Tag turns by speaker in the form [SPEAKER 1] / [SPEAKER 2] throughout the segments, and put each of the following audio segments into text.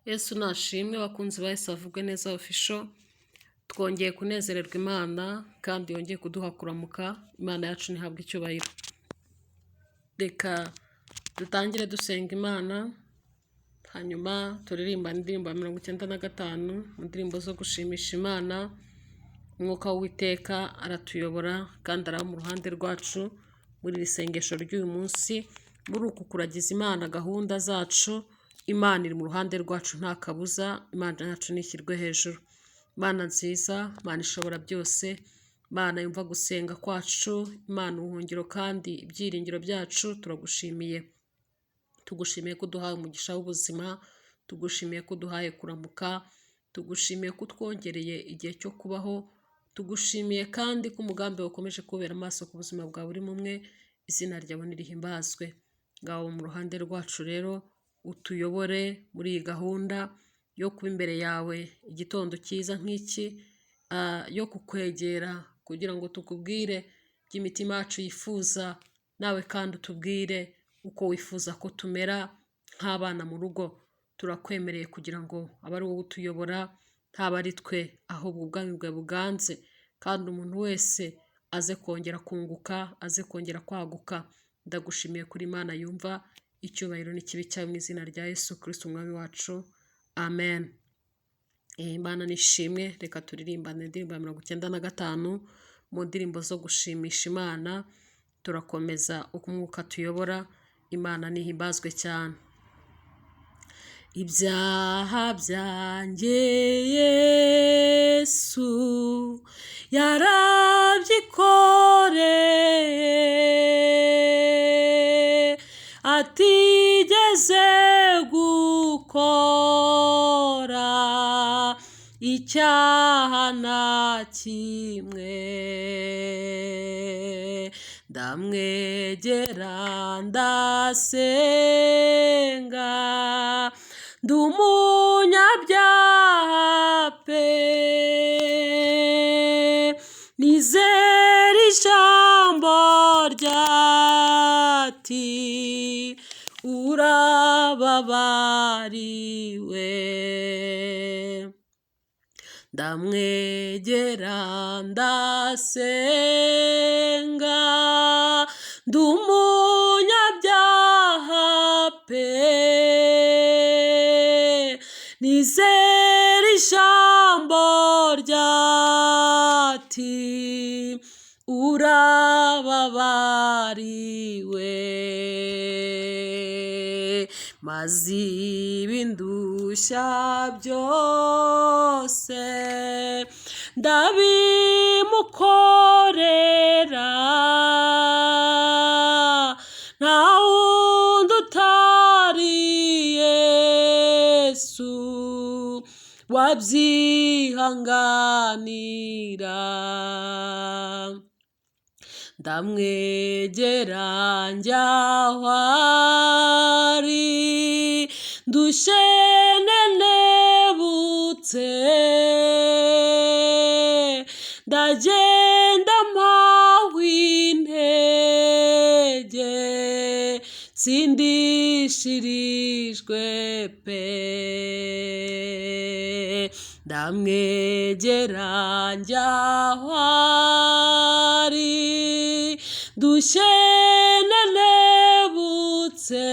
[SPEAKER 1] Yesu nashimwe bakunzi ba Yesu avugwe neza official. Twongeye kunezererwa Imana kandi yongeye kuduha kuramuka. Imana yacu ntihabwe icyubahiro. Reka dutangire dusenga Imana, hanyuma turirimba indirimbo ya 95 mu ndirimbo zo gushimisha Imana. Umwuka w'Uwiteka aratuyobora kandi ari mu ruhande rwacu muri iri sengesho ry'uyu munsi, muri uku kuragiza Imana gahunda zacu. Imana iri mu ruhande rwacu nta kabuza. Imana yacu nishyirwe hejuru. Imana nziza, Imana ishobora byose, Imana yumva gusenga kwacu, Imana ubuhungiro kandi ibyiringiro byacu. Turagushimiye, tugushimiye ko uduhaye umugisha w'ubuzima, tugushimiye ko uduhaye kuramuka, tugushimiye ko utwongereye igihe cyo kubaho, tugushimiye kandi ko umugambi wakomeje kubera amaso ku buzima bwa buri mumwe. Izina ryawe nirihimbazwe. Ngaho mu ruhande rwacu rero utuyobore muri iyi gahunda yo kuba imbere yawe igitondo cyiza nk'iki, yo kukwegera kugira ngo tukubwire by'imitima yacu yifuza, nawe kandi utubwire uko wifuza ko tumera nk'abana mu rugo. Turakwemereye kugira ngo abe ari wowe utuyobora, ntaba ari twe, ahubwo ubwami bwawe buganze kandi umuntu wese aze kongera kunguka, aze kongera kwaguka. Ndagushimiye kuri Imana yumva icyubahiro n'ikibi cyawe mu izina rya Yesu Kristo umwami wacu, amen. Imana nishimwe. Reka turirimbane indirimbo ya 95 mu ndirimbo zo gushimisha Imana. Turakomeza uko umwuka tuyobora. Imana nihimbazwe cyane. Ibyaha byanjye Yesu yarabyikoreye, atigeze gukora icyaha na kimwe. Ndamwegera ndasenga, ndi umunyabyaha pe, nizera ijambo ryati urababariwe. Ndamwegera ndasenga, ndi umunyabyaha pe, nizera ijambo ryati urababariwe. Maze ibindushya byose ndabimukorera, nta wundi utari Yesu wabyihanganira. Ndamwegera njya aho ari, ndushye nenebutse, ndagenda mpawe intege, sindishirijwe pe. Ndamwegera njya aho ari, ndushye nenebutse,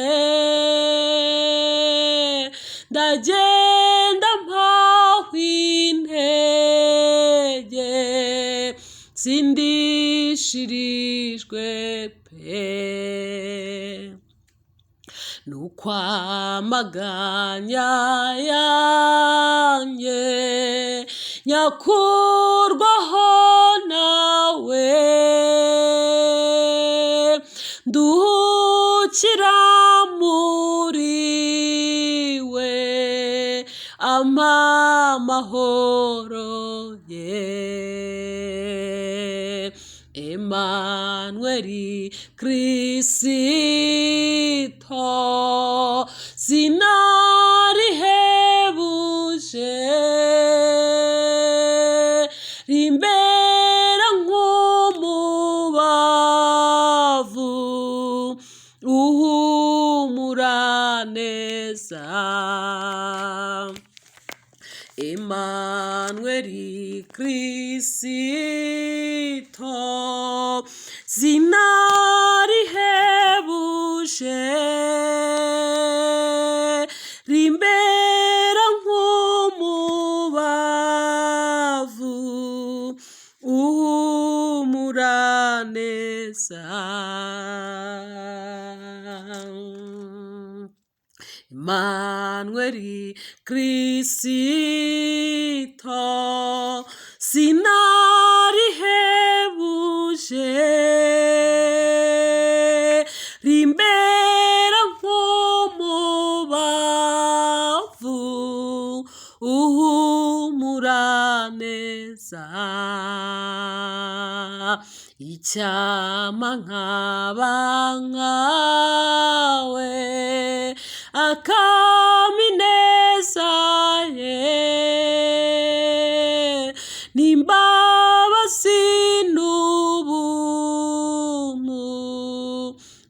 [SPEAKER 1] ndagenda mpawe intege, sindishirijwe pe. Nukwamaganya yanjye nyakurwaho nawe, nduhukira muri we, ampa amahoro ye. Emmanuel Kristo, zina rihebuje, rimbera nk'umubavu uhumura neza. Immanueli Kristo, zina rihebuje rimbera nk'umubavu uhumura neza. Immanueli Kristo, zina rihebuje rimbera nk'umubavu uhumura neza. Icyampa nkaba nkawe, akama ineza ye n'imbabazi n'ubuntu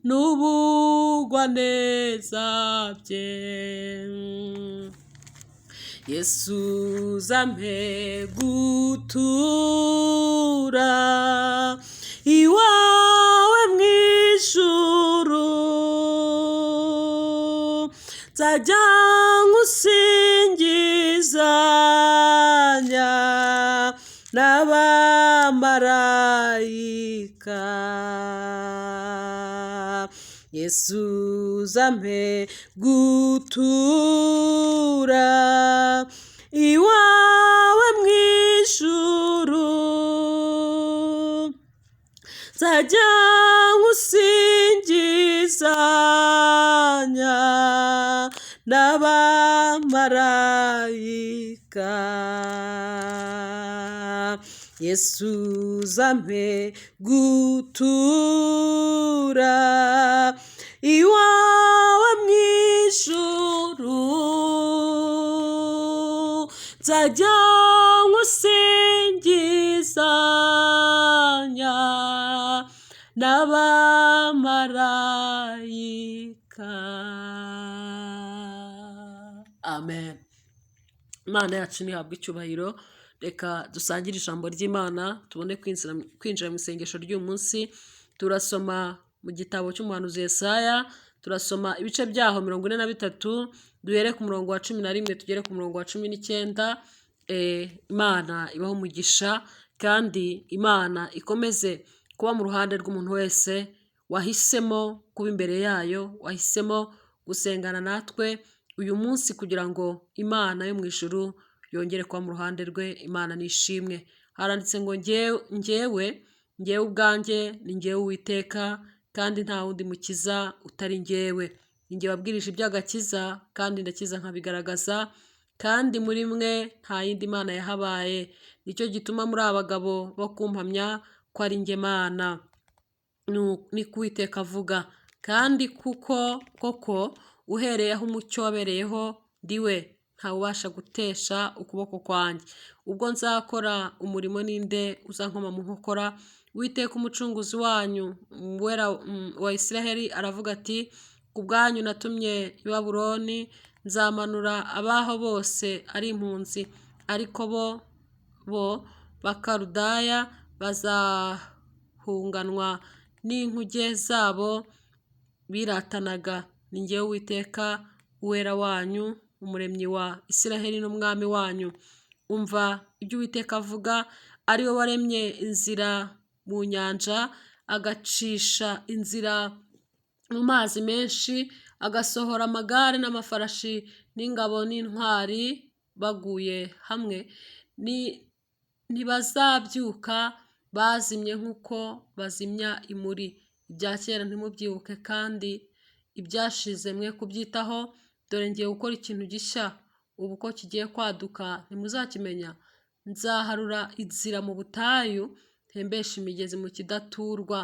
[SPEAKER 1] n'ubugwaneza bye. Yesu zampe gutura iwawe mw'ijuru, nzajya nkusingizanya n'abamarayika. Yesu zampe gutura iwawe mw'ijuru, nzajya nkusingizanya n'abamarayika. Yesu zampe gutura iwawe mw'ijuru, nzajya nkusingizanya n'abamarayika. Amen. Imana yacu nihabwe icyubahiro. Reka dusangire ijambo ry'Imana tubone kwinjira mu isengesho ry'uyu munsi. Turasoma mu gitabo cy'umuhanuzi Yesaya, turasoma ibice byaho 43, duhere ku murongo wa 11 tugere ku murongo wa 19. Imana ibaho umugisha, kandi Imana ikomeze kuba mu ruhande rw'umuntu wese wahisemo kuba imbere yayo, wahisemo gusengana natwe uyu munsi kugira ngo Imana yo mu ijuru yongere kuba mu ruhande rwe. Imana nishimwe. Haranditse ngo njyewe ubwanjye ni njyewe Uwiteka, kandi nta wundi mukiza utari njyewe. Njye wabwirije iby'agakiza, kandi ndakiza nkabigaragaza, kandi muri mwe nta yindi Mana yahabaye. Nicyo gituma muri abagabo bo kumpamya ko ari njye Mana, ni ko Uwiteka avuga. Kandi kuko koko uhereye aho umucyo wabereyeho ndiwe, ntawubasha gutesha ukuboko kwanjye. Ubwo nzakora umurimo ninde uzankoma mu nkokora? Uwiteka umucunguzi wanyu, Uwera wa Isiraheli aravuga ati, ku bwanyu natumye i Babuloni, nzamanura abaho bose ari impunzi, ariko bo Bakaludaya bazahunganwa n'inkuge zabo biratanaga. Ni njyewe Uwiteka Uwera wanyu, umuremyi wa Isiraheli n'umwami wanyu. Umva ibyo Uwiteka avuga, ari we waremye inzira mu nyanja, agacisha inzira mu mazi menshi, agasohora amagare n'amafarashi n'ingabo n'intwari baguye hamwe. Ntibazabyuka bazimye nk'uko bazimya imuri. Ibya kera ntimubyibuke, kandi ibyashize mwe kubyitaho. Dore ngiye gukora ikintu gishya, ubu ko kigiye kwaduka ntimuzakimenya. Nzaharura inzira mu butayu, ntembeshe imigezi mu kidaturwa.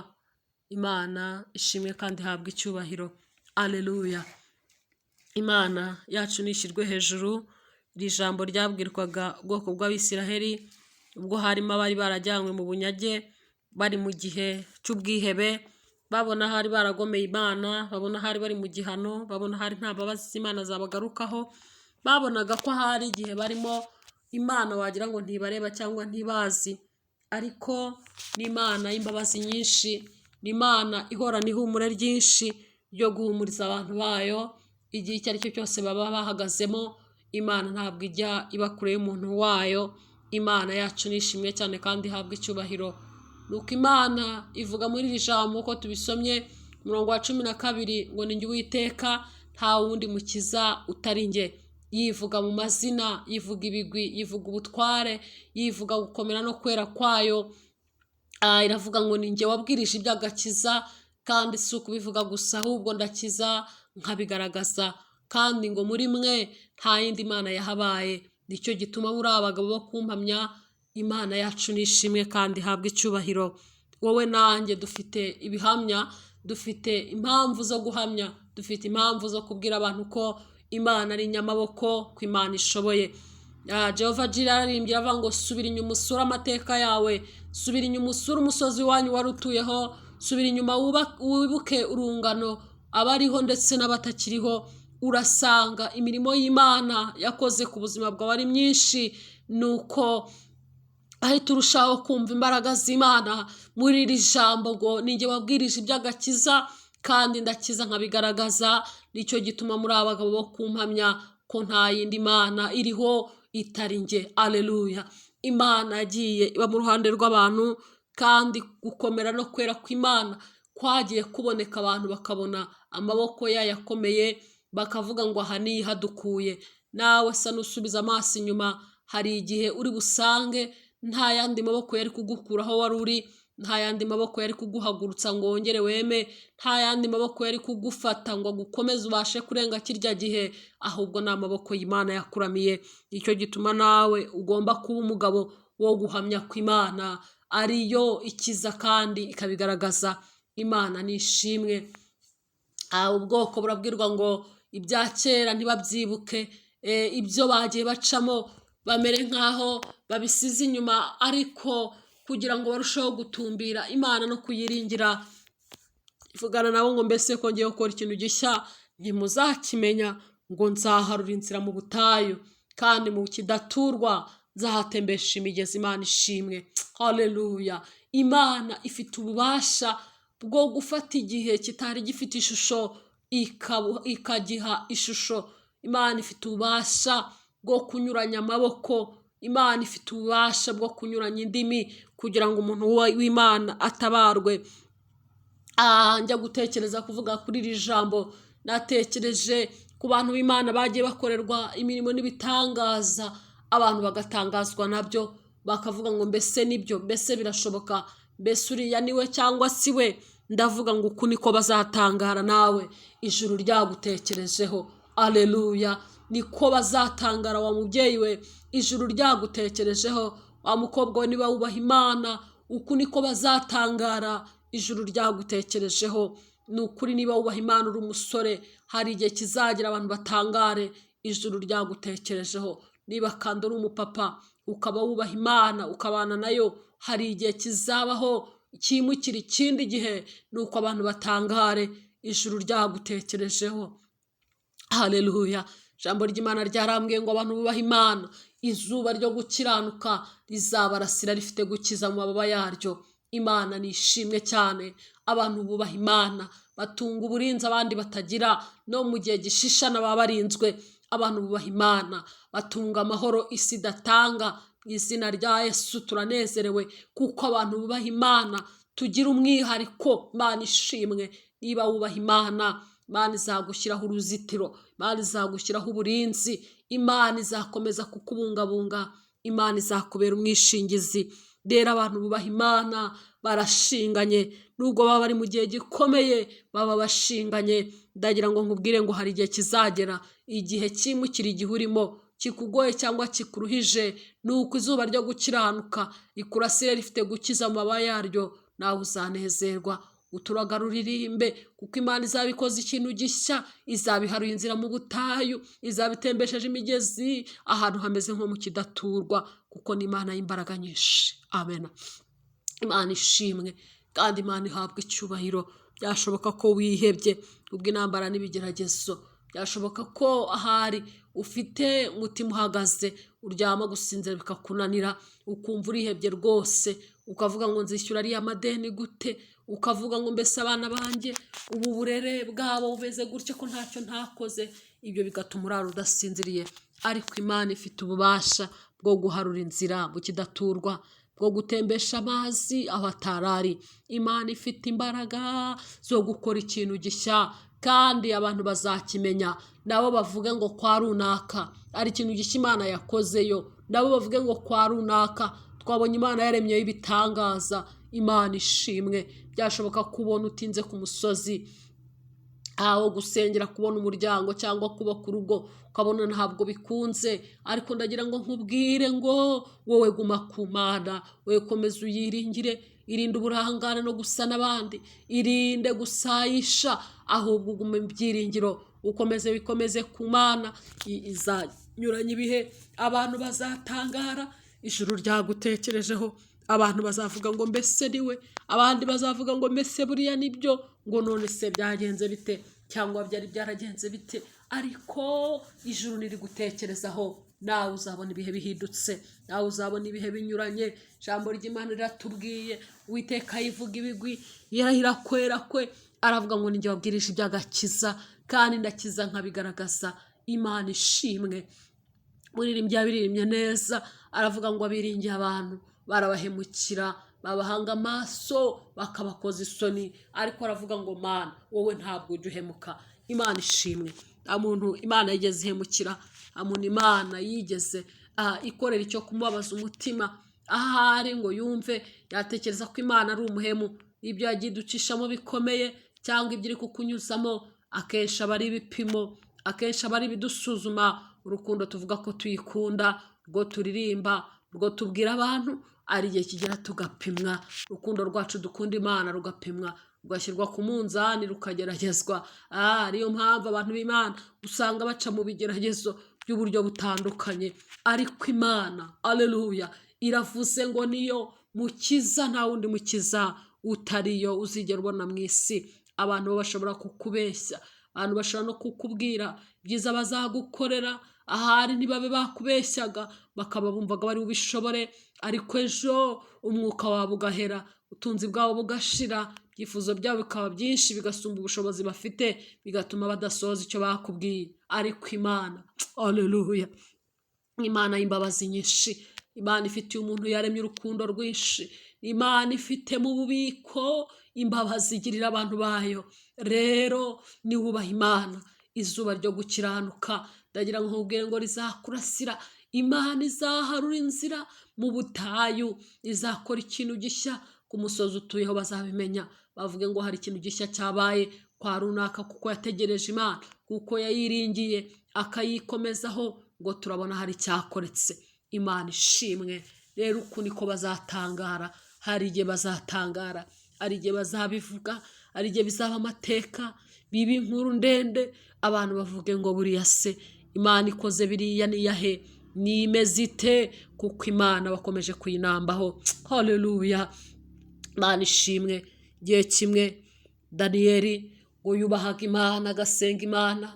[SPEAKER 1] Imana ishimwe kandi ihabwe icyubahiro. Aleluya. Imana yacu nishyirwe hejuru. Iri jambo ryabwirwaga ubwoko bw'Abisiraheli ubwo harimo abari barajyanywe mu bunyage, bari mu gihe cy'ubwihebe, babona hari baragomeye Imana, babona hari bari mu gihano, babona hari nta mbabazi z'Imana zabagarukaho, babonaga ko hari igihe barimo Imana wagira ngo ntibareba cyangwa ntibazi, ariko ni Imana y'imbabazi nyinshi, ni Imana ihorana ihumure ryinshi ryo guhumuriza abantu bayo igihe icyo ari cyo cyose baba bahagazemo. Imana ntabwo ijya iba kure y'umuntu wayo. Imana yacu nishimwe cyane kandi ihabwa icyubahiro. Nuko Imana ivuga muri iri jambo uko tubisomye umurongo wa 12 ngo ni njye Uwiteka, nta wundi mukiza utari njye. Yivuga mu mazina, yivuga ibigwi, yivuga ubutware, yivuga gukomera no kwera kwayo. Iravuga ngo ni njye wabwirije iby'agakiza, kandi si ukubivuga gusa ahubwo ndakiza nkabigaragaza, kandi ngo muri mwe nta yindi Mana yahabaye. Nicyo gituma muri abagabo bo kumpamya. Imana yacu nishimwe kandi ihabwa icyubahiro. Wowe nanjye dufite ibihamya, dufite impamvu zo guhamya, dufite impamvu zo kubwira abantu ko Imana ari nyamaboko, ko Imana ishoboye. Jehova Jireh aririmbye avuga ngo subira inyuma usure amateka yawe, subira inyuma usure umusozi wanyu wari utuyeho, subira inyuma wibuke urungano abariho ndetse n'abatakiriho. Urasanga imirimo y'Imana yakoze ku buzima bwawe ari myinshi, nuko ahita urushaho kumva imbaraga z'Imana muri iri jambo ngo ni njye wabwirije iby'agakiza kandi ndakiza nkabigaragaza. Nicyo gituma muri abagabo bo kumpamya ko nta yindi Mana iriho itari njye. Aleluya. Imana yagiye iba mu ruhande rw'abantu, kandi gukomera no kwera kw'Imana kwagiye kuboneka, abantu bakabona amaboko yayo akomeye, bakavuga ngo aha ni hadukuye. Nawe sa nusubiza amaso inyuma, hari igihe uri busange nta yandi maboko yari kugukuraho wari uri, nta yandi maboko yari kuguhagurutsa ngo wongere weme, nta yandi maboko yari kugufata ngo gukomeze ubashe kurenga kirya gihe, ahubwo ni amaboko y'Imana yakuramiye. Nicyo gituma nawe ugomba kuba umugabo wo guhamya ko Imana ariyo ikiza kandi ikabigaragaza. Imana nishimwe. Ubwoko burabwirwa ngo ibya kera ntibabyibuke, ibyo bagiye bacamo bamere nk'aho babisize inyuma, ariko kugira ngo barusheho gutumbira Imana no kuyiringira. Ivugana nabo ngo mbese ko ngiye gukora ikintu gishya ntimuzakimenya, ngo nzaharura inzira mu butayu, kandi mu kidaturwa nzahatembesha imigezi. Imana ishimwe. Haleluya. Imana ifite ububasha bwo gufata igihe kitari gifite ishusho ikagiha ishusho. Imana ifite ububasha bwo kunyuranya amaboko. Imana ifite ububasha bwo kunyuranya indimi kugira ngo umuntu w'Imana atabarwe. Njya gutekereza kuvuga kuri iri jambo, natekereje ku bantu b'Imana bagiye bakorerwa imirimo n'ibitangaza, abantu bagatangazwa nabyo, bakavuga ngo mbese nibyo, mbese birashoboka, mbese uriya niwe cyangwa si we. Ndavuga ngo uku niko bazatangara nawe ijuru ryagutekerejeho. Aleluya. Niko bazatangara wa mubyeyi we, ijuru ryagutekerejeho. Wa mukobwa we niba wubaha Imana, uku niko bazatangara ijuru ryagutekerejeho. Ni ukuri niba wubaha Imana uri umusore, hari igihe kizagira abantu batangare ijuru ryagutekerejeho. Niba kandi uri umupapa ukaba wubaha Imana ukabana nayo, hari igihe kizabaho kimukira ikindi gihe, nuko abantu batangare ijuru ryagutekerejeho. Haleluya. Ijambo ry'Imana ryarambwiye ngo abantu bubaha Imana, izuba ryo gukiranuka rizabarasira rifite gukiza mu mababa yaryo. Imana nishimwe cyane. Abantu bubaha Imana batunga uburinzi abandi batagira, no mu gihe gishishana baba barinzwe. Abantu bubaha Imana batunga amahoro isi idatanga. Mu izina rya Yesu turanezerewe kuko abantu bubaha Imana tugira umwihariko. Imana ishimwe. Niba wubaha Imana, Imana izagushyiraho uruzitiro, Imana izagushyiraho uburinzi, Imana izakomeza kukubungabunga, Imana izakubera umwishingizi. Rero abantu bubaha Imana barashinganye, nubwo baba bari mu gihe gikomeye baba bashinganye. Ndagira ngo nkubwire ngo hari igihe kizagera, igihe kimukira igihe urimo kikugoye cyangwa kikuruhije, nuko izuba ryo gukiranuka rikurasire rifite gukiza mu mababa yaryo, nawe uzanezerwa uturaga ruririmbe, kuko Imana izaba ikoze ikintu gishya. Izabiharuye inzira mu butayu, izabitembesheje imigezi ahantu hameze nko mu kidaturwa, kuko ni Imana y'imbaraga nyinshi. Amen. Imana ishimwe kandi Imana ihabwa icyubahiro. Byashoboka ko wihebye ubwo intambara n'ibigeragezo, byashoboka ko ahari ufite umutima uhagaze, uryama gusinzira bikakunanira, ukumva urihebye rwose, ukavuga ngo nzishyura ariya madeni gute, ukavuga ngo mbese abana banjye ubu burere bwabo bumeze gutya ko ntacyo ntakoze, ibyo bigatuma urara udasinziriye. Ariko Imana ifite ububasha bwo guharura inzira mu kidaturwa, bwo gutembesha amazi aho atarari. Imana ifite imbaraga zo gukora ikintu gishya, kandi abantu bazakimenya, nabo bavuge ngo kwa runaka ari ikintu gishya Imana yakozeyo, nabo bavuge ngo kwa runaka twabonye Imana yaremyeho ibitangaza. Imana ishimwe. Byashoboka kubona utinze ku musozi aho gusengera, kubona umuryango cyangwa kuba ku rugo, ukabona ntabwo bikunze, ariko ndagira ngo nkubwire ngo wowe guma ku Mana, wowe komeza uyiringire, irinde uburangare no gusa n'abandi, irinde gusayisha, ahubwo ugume mu byiringiro, ukomeze bikomeze ku Mana. Izanyuranye ibihe, abantu bazatangara, ijuru ryagutekerejeho, abantu bazavuga ngo mbese niwe, abandi bazavuga ngo mbese buriya nibyo, ngo none se byagenze bite, cyangwa byari byaragenze bite, ariko ijuru niri gutekerezaho, nawe uzabona ibihe bihindutse, nawe uzabona ibihe binyuranye. Ijambo ry'Imana riratubwiye, Uwiteka yivuga ibigwi, yarahira kwera kwe, aravuga ngo ninjye wabwirije iby'agakiza, kandi ndakiza nkabigaragaza. Imana ishimwe. Muririmbyi yabiririmbye neza, aravuga ngo abiringiye abantu barabahemukira, babahanga amaso bakabakoza isoni, ariko aravuga ngo Mana wowe ntabwo ujya uhemuka. Imana ishimwe. Amuntu Imana yigeze ihemukira, amuntu Imana yigeze ikorera icyo kumubabaza umutima, ahari ngo yumve yatekereza ko Imana ari umuhemu. Ibyo yagiye ducishamo bikomeye, cyangwa ibyo iri kukunyuzamo, akenshi aba ari ibipimo, akenshi aba ari ibidusuzuma. Urukundo tuvuga ko tuyikunda, rwo turirimba, rwo tubwira abantu, ari igihe kigera tugapimwa. Urukundo rwacu dukunda Imana rugapimwa, rugashyirwa ku munzani, rukageragezwa. Ariyo mpamvu abantu b'Imana usanga baca mu bigeragezo by'uburyo butandukanye, ariko Imana, aleluya, iravuze ngo niyo mukiza, nta wundi mukiza utariyo uzigera ubona mu isi. Abantu bo bashobora kukubeshya, abantu bashobora no kukubwira byiza bazagukorera, ahari ntibabe bakubeshyaga, bakaba bumvaga bari bubishobore, ariko ejo umwuka wabo ugahera, ubutunzi bwabo bugashira, ibyifuzo byabo bikaba byinshi, bigasumba ubushobozi bafite, bigatuma badasohoza icyo bakubwiye. Ariko Imana, aleluya, Imana y'imbabazi nyinshi, Imana ifitiye umuntu yaremye urukundo rwinshi, Imana ifite mu bubiko imbabazi igirira abantu bayo. Rero niwubaha Imana, izuba ryo gukiranuka ndagira ngo nkubwire ngo rizakurasira. Imana izaharura inzira mu butayu, izakora ikintu gishya. Ku musozi utuyeho bazabimenya, bavuge ngo hari ikintu gishya cyabaye kwa runaka, kuko yategereje Imana, kuko yayiringiye akayikomezaho, ngo turabona hari cyakoretse. Imana ishimwe. Rero uku niko bazatangara. Hari igihe bazatangara, hari igihe bazabivuga, hari igihe bizaba amateka, biba inkuru ndende, abantu bavuge ngo buriya se Imana ikoze biriya niyahe, nimeze ite, kuko Imana bakomeje kuyinambaho. Haleluya. Imana ishimwe. Igihe kimwe Daniyeli ngo yubahaga Imana, agasenga Imana,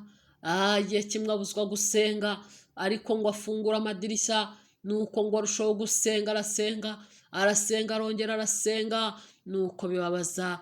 [SPEAKER 1] igihe kimwe abuzwa gusenga, ariko ngo afungura amadirishya, nuko ngo arushaho gusenga, arasenga arongera arasenga, nuko bibabaza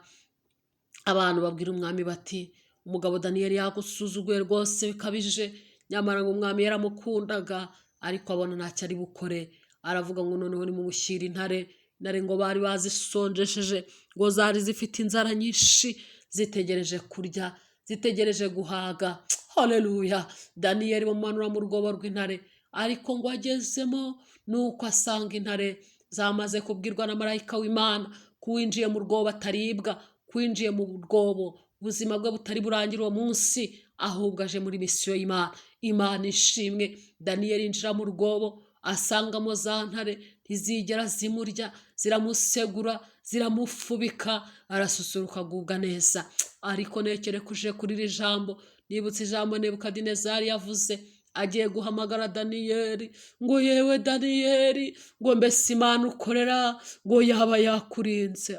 [SPEAKER 1] abantu. Babwira umwami bati umugabo Daniyeli yagusuzuguye rwose bikabije, nyamara ngo umwami yaramukundaga, ariko abona ntacyo ari bukore. Aravuga ngo noneho nimumushyire intare. Intare ngo bari bazisonjesheje, ngo zari zifite inzara nyinshi, zitegereje kurya, zitegereje guhaga. Haleluya. Daniyeli bamumanura mu rwobo rw'intare, ariko ngo agezemo, nuko asanga intare zamaze kubwirwa na marayika w'Imana ko uwinjiye mu rwobo ataribwa, ko uwinjiye mu rwobo ubuzima bwe butari burangira uwo munsi, ahubwo aje muri misiyo y'Imana. Imana ishimwe. Daniyeli yinjira mu rwobo, asangamo za ntare, ntizigera zimurya, ziramusegura, ziramufubika, arasusuruka agubwa neza. Ariko nekere kuje kuri iri jambo, nibutse ijambo Nebukadinezari yavuze, agiye guhamagara Daniyeli ngo yewe Daniyeli, ngo mbese Imana ukorera ngo yaba yakurinze.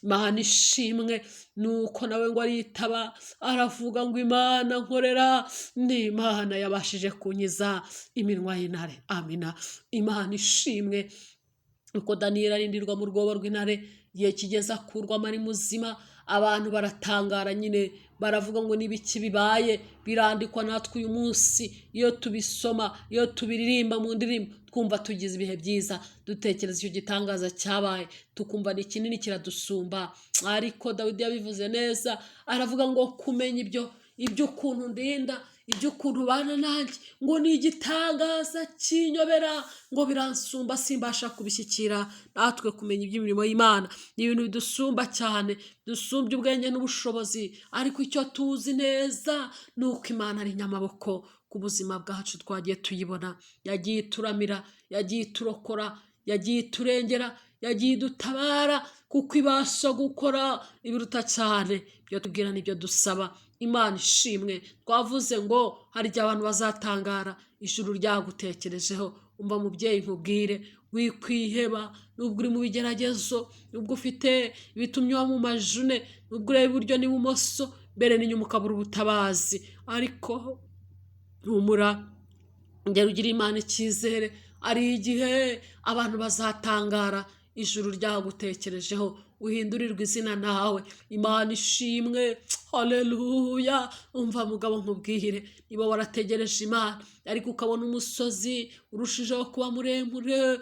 [SPEAKER 1] Imana ishimwe. Nuko nawe ngo aritaba aravuga ngo Imana nkorera ni Imana yabashije kunkiza iminwa y'intare. Amina. Imana ishimwe. Uko Daniyeli arindirwa mu rwobo rw'intare, igihe kigeze akurwamo ari muzima, abantu baratangara nyine, baravuga ngo n'ibiki bibaye. Birandikwa natwe uyu munsi, iyo tubisoma, iyo tubiririmba mu ndirimbo, twumva tugize ibihe byiza, dutekereza icyo gitangaza cyabaye, tukumva ni kinini kiradusumba. Ariko Dawidi yabivuze neza, aravuga ngo kumenya ibyo ukuntu ndinda, ibyo ukuntu bana nanjye, ngo ni igitangaza kinyobera, ngo biransumba simbasha kubishyikira. Natwe kumenya iby'imirimo y'Imana ni ibintu bidusumba cyane, dusumbye ubwenge n'ubushobozi. Ariko icyo tuzi neza ni uko Imana ari nyamaboko ku buzima bwacu. Twagiye tuyibona, yagiye ituramira, yagiye iturokora, yagiye iturengera, yagiye idutabara, kuko ibasha gukora ibiruta cyane ibyo tubwira n'ibyo dusaba. Imana ishimwe. Twavuze ngo hari igihe abantu bazatangara ijuru ryagutekerejeho. Umva mubyeyi nkubwire, wikwiheba. Nubwo uri mu bigeragezo, nubwo ufite ibitumye uba mu majune, nubwo ureba iburyo n'ibumoso, mbere n'inyuma ukabura ubutabazi, ariko humura, ngera ugire Imana icyizere. Ari igihe abantu bazatangara ijuru ryagutekerejeho, uhindurirwa izina nawe. Imana ishimwe. Haleluya. Umva mugabo nkubwire, niba warategereje Imana ariko ukabona umusozi urushijeho kuba muremure,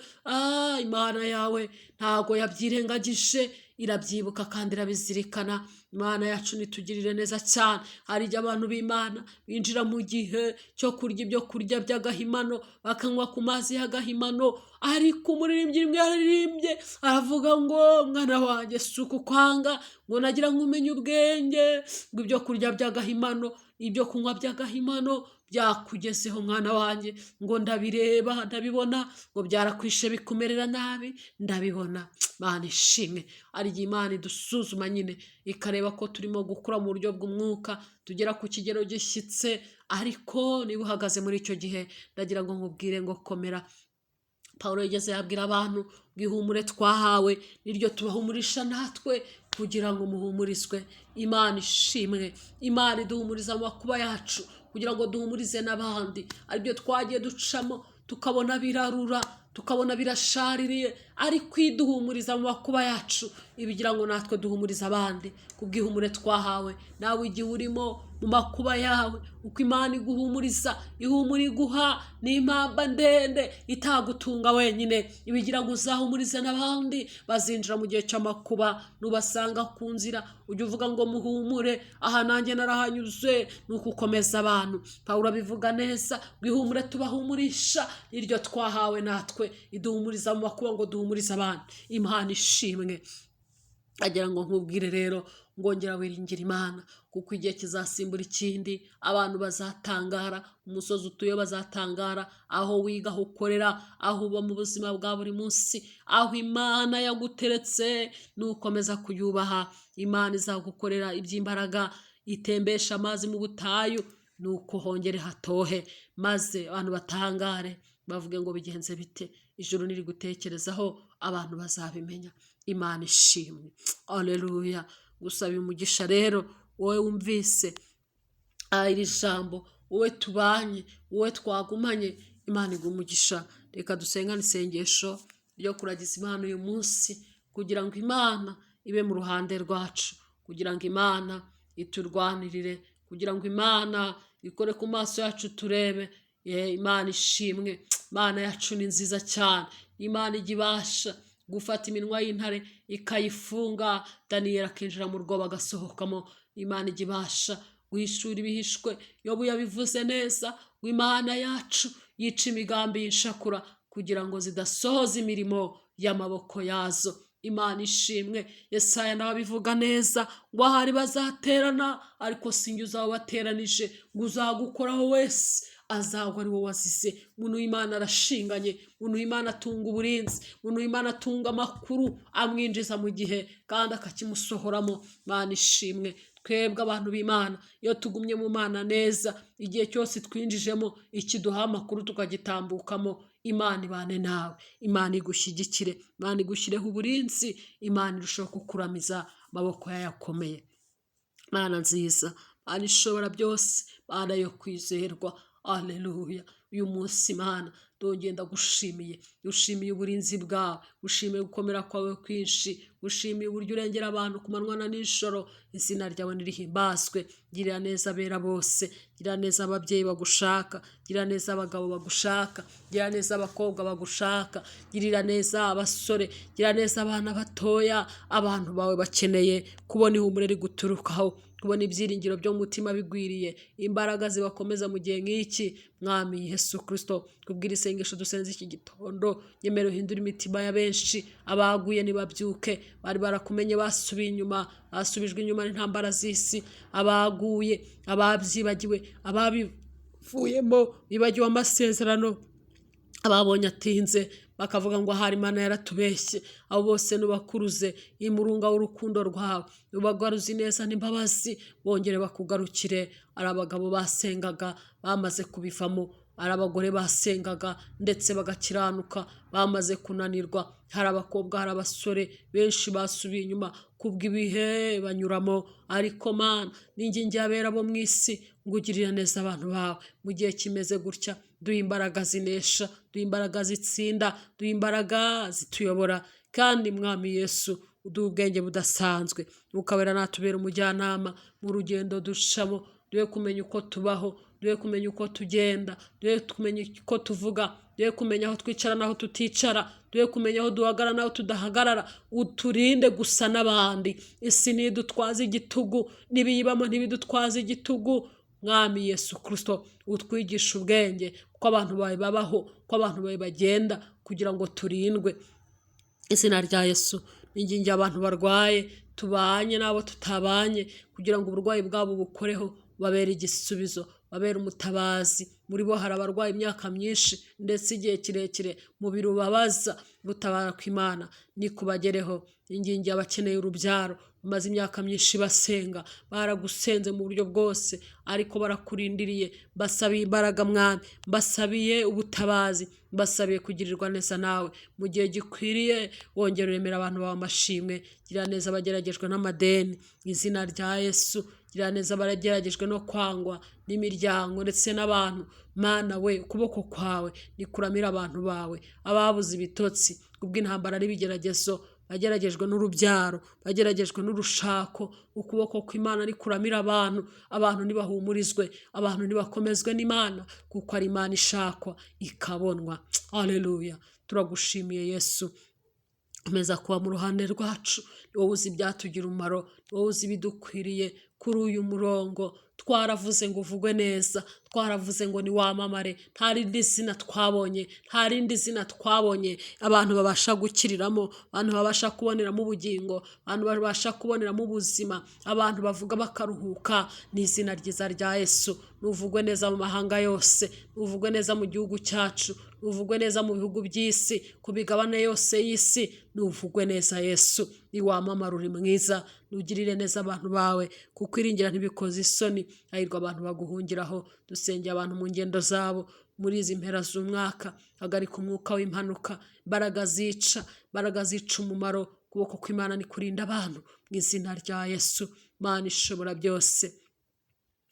[SPEAKER 1] Imana yawe ntago yabyirengagije, irabyibuka kandi irabizirikana. Imana yacu nitugirire neza cyane. Hari igihe abantu b'Imana binjira mu gihe cyo kurya ibyo kurya by'agahimano, bakanywa ku mazi y'agahimano. Ariko umuririmbyi rimwe yaririmbye aravuga ngo mwana wanjye si ukukwanga, ngo nagira ngo umenye ubwenge, ngo ibyo kurya by'agahimano, ibyo kunywa by'agahimano byakugezeho mwana wanjye, ngo ndabireba ndabibona, ngo byarakwishe bikumerera nabi, ndabibona. Imana ishimwe. Hari igihe Imana idusuzuma nyine ikareba ko turimo gukura mu buryo bw'umwuka, tugera ku kigero gishyitse. Ariko niba uhagaze muri icyo gihe, ndagira ngo nkubwire ngo komera. Pawulo yigeze yabwira abantu ngo ihumure twahawe niryo tubahumurisha natwe, kugira ngo muhumurizwe. Imana ishimwe. Imana iduhumuriza mu makuba yacu kugira ngo duhumurize n'abandi. Aribyo twagiye ducamo tukabona birarura, tukabona birashaririye, ariko iduhumuriza mu makuba yacu ibigira ngo natwe duhumurize abandi. Kubw'ihumure twahawe, nawe igihe urimo mu makuba yawe, uko Imana iguhumuriza, ihumura iguha n'impamba ndende itagutunga wenyine, ibigira ngo uzahumurize n'abandi bazinjira mu gihe cy'amakuba. Nubasanga ku nzira ujye uvuga ngo muhumure, aha nanjye narahanyuze. Ni uko ukomeza abantu. Pawulo abivuga neza, ihumure tubahumurisha iryo twahawe, natwe iduhumuriza mu makuba ngo duhumurize abandi. Imana ishimwe. Agira ngo nkubwire rero, ngongera wiringira Imana, kuko igihe kizasimbura ikindi. Abantu bazatangara, umusozi utuye bazatangara, aho wiga, aho ukorera, aho uba mu buzima bwa buri munsi, aho Imana yaguteretse nukomeza kuyubaha, Imana izagukorera iby'imbaraga, itembesha amazi mu butayu, nuko hongere hatohe, maze abantu batangare bavuge ngo bigenze bite. Ijuru niri gutekerezaho, abantu bazabimenya. Imana ishimwe. Haleluya. Gusaba umugisha rero, wowe wumvise iri jambo, wowe tubanye, wowe twagumanye, Imana igumugisha. Reka dusengane isengesho ryo kuragiza Imana uyu munsi, kugira ngo Imana ibe mu ruhande rwacu, kugira ngo Imana iturwanirire, kugira ngo Imana ikore ku maso yacu turebe. Imana ishimwe. Imana yacu ni nziza cyane. Imana igibasha gufata iminwa y'intare ikayifunga, Daniyeli akinjira mu rwobo agasohokamo. Imana igibasha guhishura ibihishwe. Yobu yabivuze neza, Imana yacu yica imigambi y'inshakura kugira ngo zidasohoza imirimo y'amaboko yazo. Imana ishimwe. Yesaya nawe abivuga neza ngo ahari bazaterana, ariko sinjye uzabateranije, ngo uzagukoraho wese azagwa ari wowe wazize. Muntu w'Imana arashinganye, muntu w'Imana atunga uburinzi, muntu w'Imana atunga amakuru amwinjiza mu gihe kandi akakimusohoramo. Imana ishimwe. twebwe abantu b'Imana iyo tugumye mu Mana neza, igihe cyose twinjijemo ikiduha amakuru tukagitambukamo, Imana ibane nawe, Imana igushyigikire, Imana igushyireho uburinzi, Imana irushaho kukuramiza amaboko yayo akomeye. Mana nziza, Mana ishobora byose, Mana yo kwizerwa. Aleluya. Uyu munsi Mana ndongera ndagushimiye, ushimiye uburinzi bwawe, ushimiye gukomera kwawe kwinshi, ushimiye uburyo urengera abantu ku manywa na nijoro. Izina ryawe nirihimbazwe. Girira neza abera bose, girira neza ababyeyi bagushaka, girira neza abagabo bagushaka, girira neza abakobwa bagushaka, girira neza abasore, girira neza abana batoya. Abantu bawe bakeneye kubona ihumure riguturukaho, kubona ibyiringiro byo mu mutima bigwiriye, imbaraga zibakomeza mu gihe nk'iki. Mwami Yesu Kristo, kubwira isengesho dusenze iki gitondo, nyemera uhindura imitima ya benshi. Abaguye nibabyuke, bari barakumenye basubiye inyuma, basubijwe inyuma n'intambara z'isi. Abaguye, ababyibagiwe, ababivuyemo bibagiwe amasezerano, ababonye atinze bakavuga ngo ahari Imana yaratubeshye, abo bose nubakuruze imurunga w'urukundo rwawe, nubagaruzi neza n'imbabazi, bongere bakugarukire. Ari abagabo basengaga bamaze kubivamo, ari abagore basengaga ndetse bagakiranuka bamaze kunanirwa, hari abakobwa, hari abasore benshi basubiye inyuma kubw'ibihe banyuramo. Ariko Mana n'ingingi abera bo mu isi, ngo ugirire neza abantu bawe mu gihe kimeze gutya. Duha imbaraga zinesha, duha imbaraga zitsinda, duha imbaraga zituyobora. Kandi Mwami Yesu uduha ubwenge budasanzwe, ukabera natubera umujyanama mu rugendo ducamo. Duhe kumenya uko tubaho, duhe kumenya uko tugenda, duhe kumenya uko tuvuga, duhe kumenya aho twicara n'aho tuticara, duhe kumenya aho duhagarara n'aho tudahagarara. Uturinde gusa n'abandi, isi ntidutwaze igitugu, n'ibiyibamo ntibidutwaze igitugu. Mwami Yesu Kristo, utwigisha ubwenge ko abantu bawe babaho, ko abantu bawe bagenda, kugira ngo turindwe. Izina rya Yesu n'ingingi abantu barwaye, tubanye n'abo tutabanye, kugira ngo uburwayi bwabo bukoreho, babere igisubizo, babere umutabazi. Muri bo hari abarwaye imyaka myinshi ndetse igihe kirekire, mubiri ubabaza. Gutabara kw'Imana nikubagereho. Ingingi abakeneye urubyaro, umaze imyaka myinshi basenga, baragusenze mu buryo bwose, ariko barakurindiriye. Basabiye imbaraga Mwami, basabiye ubutabazi, basabiye kugirirwa neza nawe mu gihe gikwiriye. Wongera uremera abantu bawe amashimwe. Gira neza abageragejwe n'amadeni, izina rya Yesu. Gira neza abageragejwe no kwangwa n'imiryango ndetse n'abantu. Mana we, ukuboko kwawe nikuramira abantu bawe, ababuze ibitotsi kubw'intambara n'ibigeragezo, bageragejwe n'urubyaro, bageragejwe n'urushako. Ukuboko kw'Imana nikuramira abantu. Abantu nibahumurizwe, abantu nibakomezwe n'Imana, kuko ari Imana ishakwa ikabonwa. Haleluya. Turagushimiye Yesu, umeza kuba mu ruhande rwacu. Ni wowe uzi ibyatugira umumaro, ni wowe uzi ibidukwiriye. Kuri uyu murongo twaravuze ngo uvugwe neza, twaravuze ngo ni wamamare. Nta rindi zina twabonye, nta rindi zina twabonye abantu babasha gukiriramo, abantu babasha kuboneramo ubugingo, abantu babasha kuboneramo ubuzima, abantu bavuga bakaruhuka. Ni izina ryiza rya Yesu. Nuvugwe neza mu mahanga yose, nuvugwe neza mu gihugu cyacu, nuvugwe neza mu bihugu by'isi, ku bigabane yose y'isi. Nuvugwe neza Yesu, ni wamamara, uri mwiza. Nugirire neza abantu bawe, kuko iringira ntibikoze isoni. Hahirwa abantu baguhungiraho. Dusengera abantu mu ngendo zabo muri izi mpera z'umwaka. Hagarika umwuka w'impanuka, imbaraga zica umumaro. Ukuboko kw'Imana nikurinda abantu mu izina rya Yesu. Mana ishobora byose,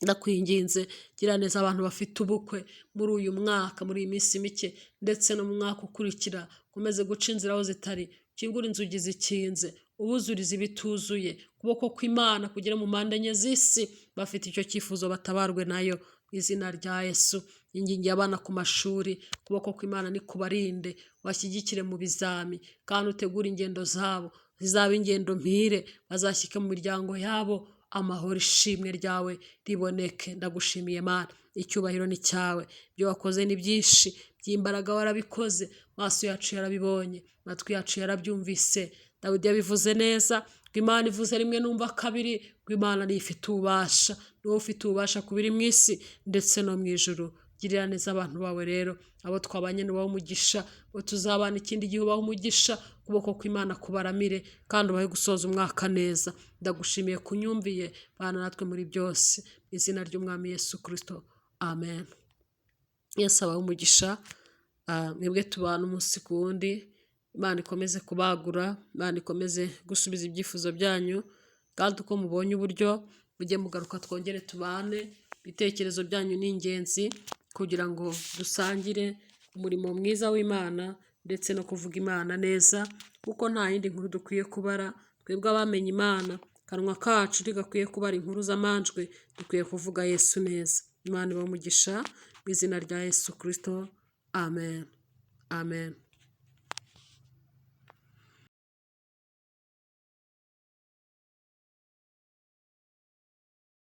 [SPEAKER 1] ndakwinginze gira neza abantu bafite ubukwe muri uyu mwaka, muri iyi minsi mike, ndetse no mu mwaka ukurikira. Komeze guca inzira aho zitari, kingura inzugi zikinze, ubuzuriza ibituzuye. Ukuboko kw'Imana kugera mu mpande enye z'isi. Bafite icyo cyifuzo batabarwe nayo mu izina rya Yesu. Ingingi abana ku mashuri, ukuboko kw'Imana nikubarinde, washyigikire mu bizami, kandi utegure ingendo zabo zizaba ingendo mpire. Bazashyike mu miryango yabo, amahoro. Ishimwe ryawe riboneke. Ndagushimiye Mana, icyubahiro ni cyawe. Ibyo wakoze ni byinshi, by'imbaraga warabikoze. Maso yacu yarabibonye, matwi yacu yarabyumvise. Dawidi yabivuze neza, ngo Imana ivuze rimwe numva kabiri, ngo Imana niyo ifite ububasha. Ni wowe ufite ububasha ku biri mu isi ndetse no mu ijuru. girira neza abantu bawe rero, abo twabanye nubaho umugisha, abo tuzabana ikindi gihe ubaho umugisha, ukuboko kw'Imana kubaramire kandi ubahe gusoza umwaka neza. Ndagushimiye kunyumviye, bana natwe muri byose, mu izina ry'Umwami Yesu Kristo, amen. Yesu abahe umugisha. Mwebwe tubana umunsi ku wundi, Imana ikomeze kubagura, Imana ikomeze gusubiza ibyifuzo byanyu, kandi uko mubonye uburyo mujye mugaruka twongere tubane. Ibitekerezo byanyu ni ingenzi kugira ngo dusangire umurimo mwiza w'Imana ndetse no kuvuga Imana neza, kuko nta yindi nkuru dukwiye kubara. Twebwe abamenye Imana, kanwa kacu ntigakwiye kubara inkuru z'amanjwe, dukwiye kuvuga Yesu neza. Imana ibahe umugisha mu izina rya Yesu Kristo, amen, amen.